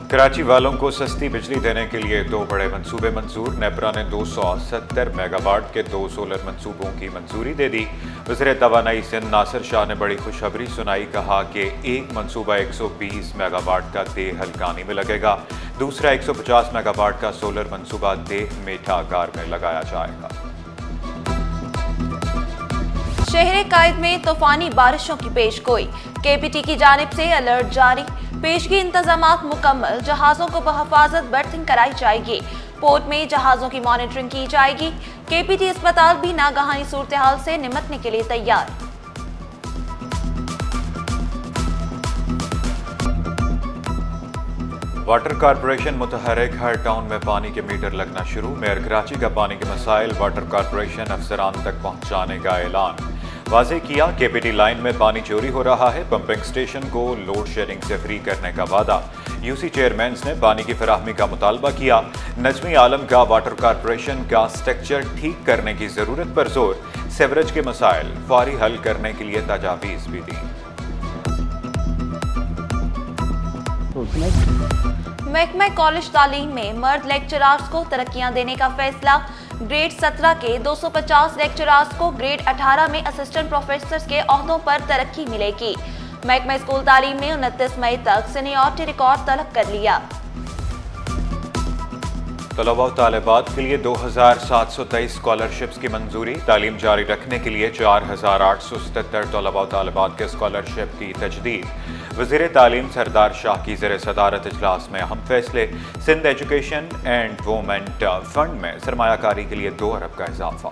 کراچی والوں کو سستی بجلی دینے کے لیے 2 بڑے منصوبے منظور۔ نیپرا نے 270 میگا واٹ کے 2 سولر منصوبوں کی منظوری دے دی۔ وزیر توانائی سندھ ناصر شاہ نے بڑی خوشخبری سنائی، کہا کہ ایک منصوبہ 120 میگا واٹ کا دیہ ہلکانی میں لگے گا، دوسرا 150 میگا واٹ کا سولر منصوبہ دیہ میٹھا کار میں لگایا جائے گا۔ شہر قائد میں طوفانی بارشوں کی پیش گوئی، کے پی ٹی کی جانب سے الرٹ جاری، پیشگی انتظامات مکمل، جہازوں کو بحفاظت برتھنگ کرائی جائے گی، پورٹ میں جہازوں کی مانیٹرنگ کی جائے گی، کے پی ٹی اسپتال بھی ناگہانی صورتحال سے نمٹنے کے لیے تیار۔ واٹر کارپوریشن متحرک، ہر ٹاؤن میں پانی کے میٹر لگنا شروع۔ میئر کراچی کا پانی کے مسائل واٹر کارپوریشن افسران تک پہنچانے کا اعلان۔ واضح کیا، کے پی ٹی لائن میں پانی چوری ہو رہا ہے، پمپنگ سٹیشن کو لوڈ شیڈنگ سے فری کرنے کا وعدہ۔ یو سی چیئرمینز نے پانی کی فراہمی کا مطالبہ کیا۔ نجمی عالم کا واٹر کارپوریشن کا سٹرکچر ٹھیک کرنے کی ضرورت پر زور، سیوریج کے مسائل فوری حل کرنے کے لیے تجاویز بھی دی۔ محکمہ کالج تعلیم میں مرد لیکچرارز کو ترقیاں دینے کا فیصلہ، گریڈ 17 کے 250 لیکچرارز کو گریڈ 18 میں اسسٹنٹ پروفیسرز کے عہدوں پر ترقی ملے گی۔ محکمہ اسکول تعلیم نے 29 مئی تک سینیورٹی ریکارڈ طلب کر لیا۔ طلباء و طالبات کے لیے 2723 اسکالرشپس کی منظوری، تعلیم جاری رکھنے کے لیے 4877 طلباء و طالبات کے اسکالرشپ کی تجدید۔ وزیر تعلیم سردار شاہ کی زیر صدارت اجلاس میں اہم فیصلے، سندھ ایجوکیشن اینڈ وومنٹ فنڈ میں سرمایہ کاری کے لیے 2 ارب کا اضافہ۔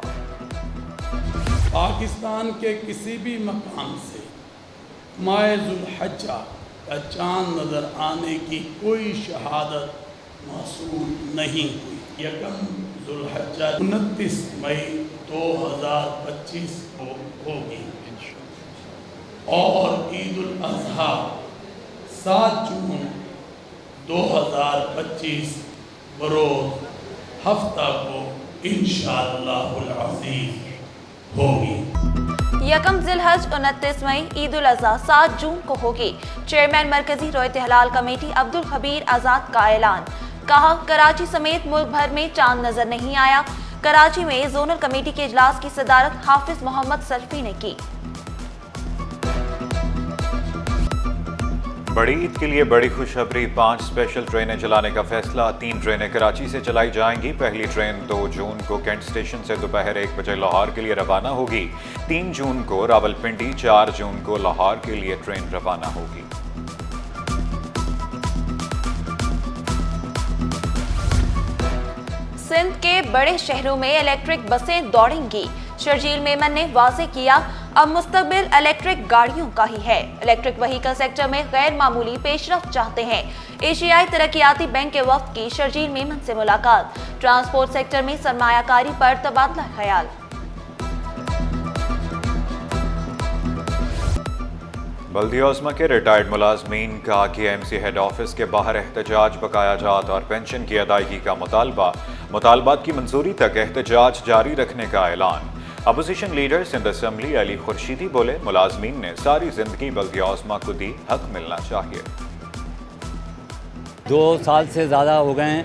پاکستان کے کسی بھی مقام سے ماہ ذوالحجہ کا چاند نظر آنے کی کوئی شہادت موصول نہیں ہوئی۔ 1 ذوالحجہ 29 مئی 2025 کو ہوگی اور عید الاضحیٰ 7 جون 2025 بروز ہفتہ کو انشاءاللہ العزیز ہوگی۔ 1 ذی الحج 29 مئی، عید الاضحیٰ 7 جون کو ہوگی۔ چیئرمین مرکزی رویت ہلال کمیٹی عبدالخبیر آزاد کا اعلان، کہا کراچی سمیت ملک بھر میں چاند نظر نہیں آیا۔ کراچی میں زونل کمیٹی کے اجلاس کی صدارت حافظ محمد سلفی نے کی۔ بڑی عید کے لیے بڑی خوشخبری، 5 اسپیشل ٹرینیں چلانے کا فیصلہ، 3 ٹرینیں کراچی سے چلائی جائیں گی۔ پہلی ٹرین 2 جون کو کینٹ اسٹیشن سے دوپہر 1 بجے لاہور کے لیے روانہ ہوگی، 3 جون کو راولپنڈی، 4 جون کو لاہور کے لیے ٹرین روانہ ہوگی۔ سندھ کے بڑے شہروں میں الیکٹرک بسیں دوڑیں گی، شرجیل میمن نے واضح کیا، اب مستقبل الیکٹرک گاڑیوں کا ہی ہے۔ الیکٹرک وہیکل سیکٹر میں غیر معمولی پیش رفت چاہتے ہیں۔ ایشیائی ترقیاتی بینک کے وفد کی شرجیل میمن سے ملاقات، ٹرانسپورٹ سیکٹر میں سرمایہ کاری پر تبادلہ خیال۔ بلدیہ عظمیٰ کے ریٹائرڈ ملازمین کا کے ایم سی ہیڈ آفس کے باہر احتجاج، بقایا جات اور پینشن کی ادائیگی کا مطالبہ، مطالبات کی منظوری تک احتجاج جاری رکھنے کا اعلان۔ اپوزیشن لیڈر سندھ اسمبلی علی خورشیدی بولے، ملازمین نے ساری زندگی بلدیہ عظمیٰ کو دی، حق ملنا چاہیے۔ 2 سال سے زیادہ ہو گئے ہیں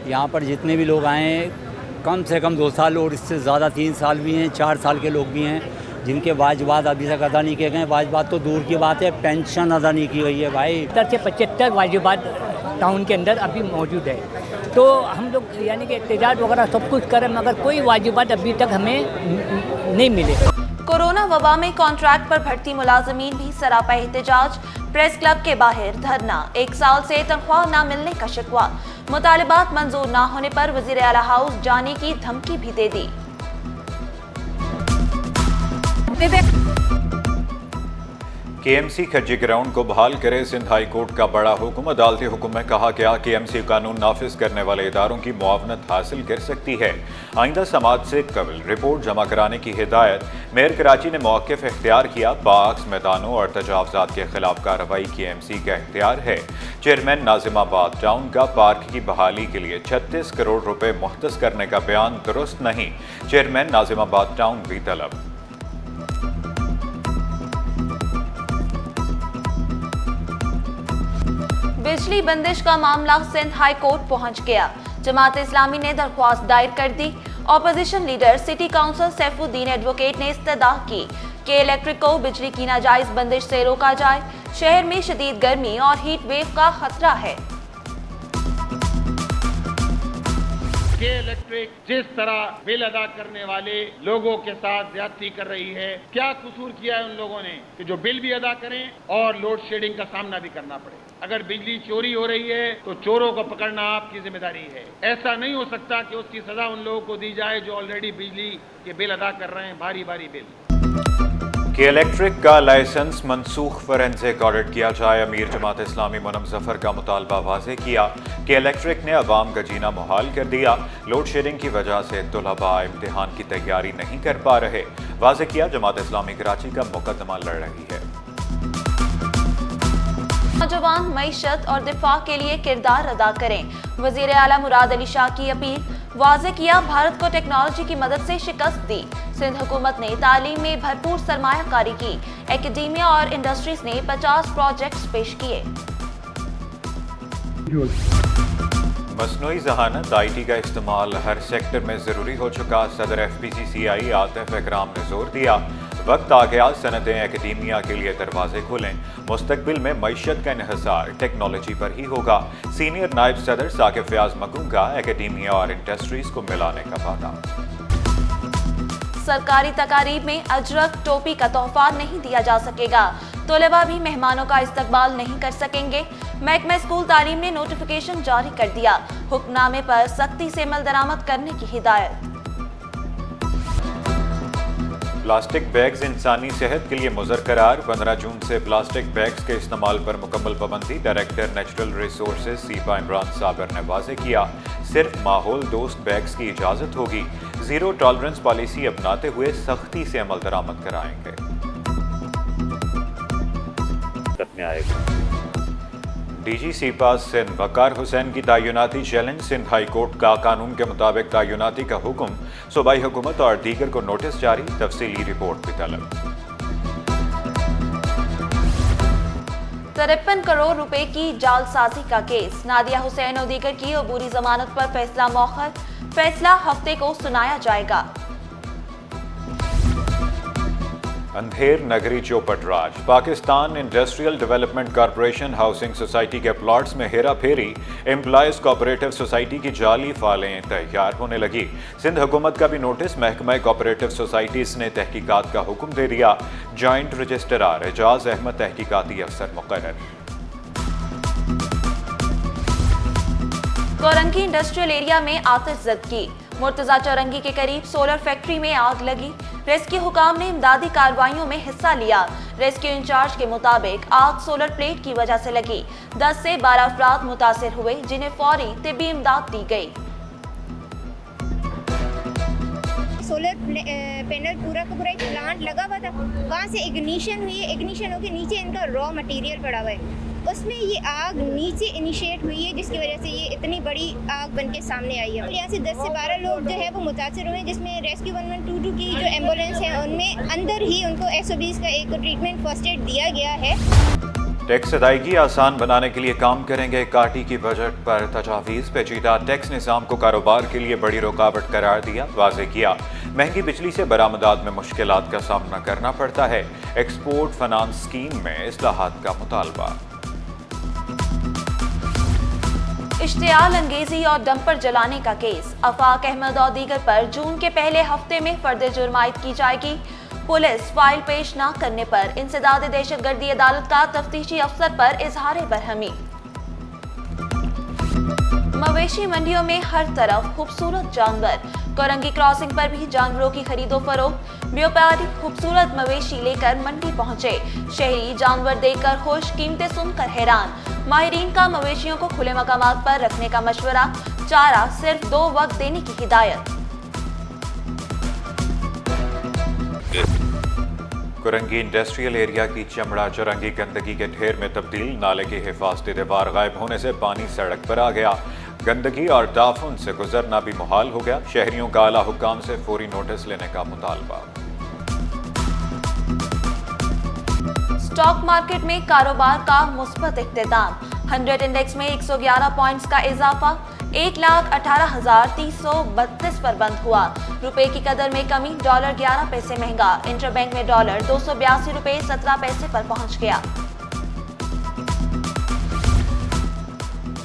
یہاں پر، جتنے بھی لوگ آئے ہیں کم سے کم 2 سال اور اس سے زیادہ 3 سال بھی ہیں، 4 سال کے لوگ بھی ہیں جن کے واجبات ابھی تک ادا نہیں کیے گئے ہیں۔ واجبات تو دور کی بات ہے، پینشن ادا نہیں کی گئی ہے بھائی۔ 70 سے 75 واجبات ٹاؤن کے اندر ابھی موجود ہے، تو ہم لوگ یعنی کہ احتجاج وغیرہ سب کچھ کریں مگر کوئی واجبات ابھی تک ہمیں نہیں ملے۔ کورونا وبا میں کانٹریکٹ پر بھرتی ملازمین بھی سراپا احتجاج، پریس کلب کے باہر دھرنا، 1 سال سے تنخواہ نہ ملنے کا شکوہ، مطالبات منظور نہ ہونے پر وزیر اعلیٰ ہاؤس جانے کی دھمکی بھی دے دی۔ کے ایم سی کھجی گراؤنڈ کو بحال کرے، سندھ ہائی کورٹ کا بڑا حکم۔ عدالتی حکم میں کہا گیا کے ایم سی قانون نافذ کرنے والے اداروں کی معاونت حاصل کر سکتی ہے۔ آئندہ سماعت سے قبل رپورٹ جمع کرانے کی ہدایت۔ میئر کراچی نے موقف اختیار کیا، باعث میدانوں اور تجاوزات کے خلاف کارروائی کے ایم سی کا اختیار ہے۔ چیئرمین ناظم آباد ٹاؤن کا پارک کی بحالی کے لیے 36 کروڑ روپے مختص کرنے کا بیان درست نہیں، چیئرمین ناظم آباد ٹاؤن بھی طلب۔ बिजली बंदिश का मामला सिंध हाई कोर्ट पहुंच गया। जमात इस्लामी ने दरख्वास्त दायर कर दी। Opposition leader city council Saifuddin advocate ने इस्तदा की कि इलेक्ट्रिक को बिजली की नाजायज बंदिश से रोका जाए। शहर में शदीद गर्मी और हीट वेव का खतरा है। के इलेक्ट्रिक जिस तरह बिल अदा करने वाले लोगों के साथ ज्यादती कर रही है, क्या कसूर किया है उन लोगों ने कि जो बिल भी अदा करें और लोड शेडिंग का सामना भी करना पड़े। अगर बिजली चोरी हो रही है तो चोरों को पकड़ना आपकी जिम्मेदारी है। ऐसा नहीं हो सकता कि उसकी सजा उन लोगों को दी जाए जो ऑलरेडी बिजली के बिल अदा कर रहे हैं, भारी भारी बिल। कि इलेक्ट्रिक का लाइसेंस मनसूख फॉरेंसिक ऑडिट किया जाए। अमीर जमात इस्लामी मुनम जफर का मुतालबा वाज़ेह किया कि इलेक्ट्रिक ने अवाम का जीना मुहाल कर दिया। लोड शेडिंग की वजह से तलबा इम्तिहान की तैयारी नहीं कर पा रहे। वाज़ेह किया जमात इस्लामी कराची का मुकदमा लड़ रही है। नौजवान मईशत और दिफा के लिए किरदार अदा करें। वजीर आला मुराद अली शाह की अपील। वाज़ेह किया भारत को टेक्नोलॉजी की मदद से शिकस्त दी। सिंध हुकूमत ने तालीम में भरपूर सरमायाकारी की। एकेडेमिया और इंडस्ट्रीज ने 50 प्रोजेक्ट्स पेश किए। मसनूई ज़हानत IT का इस्तेमाल हर सेक्टर में ज़रूरी हो चुका। सदर FPCCI आतिफ इकराम ने जोर दिया, वक्त आ गया सनतें एकेडेमिया के लिए दरवाजे खोलें। मुस्तकबिल में मईशत का इन्हिसार टेक्नोलॉजी पर ही होगा। सीनियर नायब सदर साकिब फयाज मकूम का एकेडेमिया और इंडस्ट्रीज को मिलाने का वादा। सरकारी तकारीब में अजरक टोपी का तोहफा नहीं दिया जा सकेगा। तलबा भी मेहमानों का इस्तकबाल नहीं कर सकेंगे। महकमा स्कूल तालीम ने नोटिफिकेशन जारी कर दिया। हुक्मनामे पर सख्ती से अमल दरामद करने की हिदायत। प्लास्टिक बैग्स इंसानी सेहत के लिए मुज़र करार। 15 जून से प्लास्टिक बैग्स के इस्तेमाल पर मुकम्मल पाबंदी। Director natural resources cepa Imran साबर ने वाज़ेह किया, सिर्फ माहौल दोस्त बैग्स की इजाज़त होगी। जीरो टॉलरेंस पॉलिसी अपनाते हुए सख्ती से अमल दरामद कराएंगे। DG सीपा सिंध वकार हुसैन की तैनाती चैलेंज। सिंध हाई कोर्ट का कानून के मुताबिक तैनाती का हुक्म। सूबाई हुकूमत और दीगर को नोटिस जारी। तफसीली रिपोर्ट भी तलब। 53 करोड़ रुपए की जालसाजी का केस। नादिया हुसैन और दीगर की अबूरी जमानत पर फैसला मौखर। फैसला हफ्ते को सुनाया जाएगा। अंधेर नगरी चौपटराज। Pakistan industrial development corporation housing society के प्लॉट्स में हेरा फेरी। एम्प्लॉयज कोऑपरेटिव सोसाइटी की जाली फाइलें तैयार होने लगी। सिंध हुकूमत का भी नोटिस। महकमा कोऑपरेटिव सोसाइटीज ने तहकीकात का हुक्म दे दिया। जॉइंट रजिस्ट्रार एजाज अहमद तहकीकाती अफसर मुकर्रर। कोरंगी इंडस्ट्रियल एरिया में आतिशज़दगी। मुर्तजा चौरंगी के करीब सोलर फैक्ट्री में आग लगी। रेस्क्यू हुकाम ने इमदादी कार्रवाइयों में हिस्सा लिया। रेस्क्यू इंचार्ज के मुताबिक आग सोलर प्लेट की वजह से लगी। 10 से 12 अफराद मुतासिर हुए, जिन्हें फौरी तिब्बी इमदाद दी गई। सोलर पैनल पूरा का पूरा एक प्लांट लगा हुआ था, वहाँ से इग्निशन हुई है। इग्निशन होकर नीचे इनका रॉ मटेरियल पड़ा हुआ है, उसमें ये आग नीचे इनिशिएट हुई है, जिसकी वजह से ये इतनी बड़ी आग बन के सामने आई है। यहाँ से 10 से 12 लोग जो है वो मुतासर हुए, जिसमें रेस्क्यू 1122 की जो एम्बुलेंस है उनमें अंदर ही उनको SOBs का एक ट्रीटमेंट फर्स्ट एड दिया गया है। टैक्स अदायगी आसान बनाने के लिए काम करेंगे। काटी की बजट पर तजावीज़। पेचीदा टैक्स निज़ाम को कारोबार के लिए बड़ी रुकावट करार दिया। वाज़ेह किया, महंगी बिजली से बरामदात में मुश्किलात का सामना करना पड़ता है। एक्सपोर्ट फाइनेंस स्कीम में इस्लाहात का मुतालबा। इश्तियाल अंगेजी और डंपर जलाने का केस। अफाक अहमद और दीगर पर जून के पहले हफ्ते में फर्द जुर्म आयद की जाएगी। पुलिस फाइल पेश न करने पर इंसदाद दहशतगर्दी अदालत का तफ्तीशी अफसर पर इजहार बरहमी। मवेशी मंडियों में हर तरफ खूबसूरत जानवर। कोरंगी क्रॉसिंग पर भी जानवरों की खरीदो फरोख्त। व्यापारी खूबसूरत मवेशी लेकर मंडी पहुंचे। शहरी जानवर देखकर खुश, कीमतें सुनकर हैरान। माहिरीन का मवेशियों को खुले मकामात पर रखने का मशवरा। चारा सिर्फ 2 वक्त देने की हिदायत। कोरंगी इंडस्ट्रियल एरिया की चमड़ा चौरंगी गंदगी के ढेर में तब्दील। नाले की हिफाजती दीवार गायब होने से पानी सड़क पर आ गया। गंदगी और ताफुन से गुजरना भी मुहाल हो गया। शहरियों का आला हुक्काम से फौरी नोटिस लेने का मुतालबा। स्टॉक मार्केट में कारोबार का मुस्बत इख्तिताम। 100 इंडेक्स में 111 पॉइंट्स का इजाफा 1,18,332 पर बंद हुआ। रुपए की कदर में कमी, डॉलर 11 पैसे महंगा। इंटरबैंक में डॉलर 282 रुपए 17 पैसे पर पहुंच गया।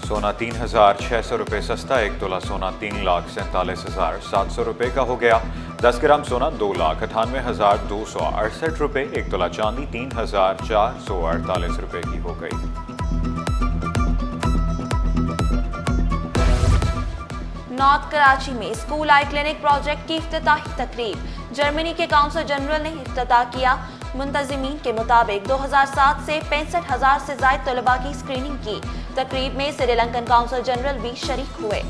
सोना 3,600 रुपये सस्ता, 1 तोला सोना 3,47,700 रुपये का हो गया। 10 ग्राम सोना 2,98,268 रुपये, 1 तोला चांदी 3,448 रुपये की हो गई। नॉर्थ कराची में स्कूल आई क्लिनिक प्रोजेक्ट की इफ्तिताही तकरीब। जर्मनी के काउंसिल जनरल ने इफ्तिताह किया। मुंतजिमीन के मुताबिक 2007 से 65,000 से ज्यादा तलबा की स्क्रीनिंग की। तकरीब में श्रीलंकन काउंसिल जनरल भी शरीक हुए।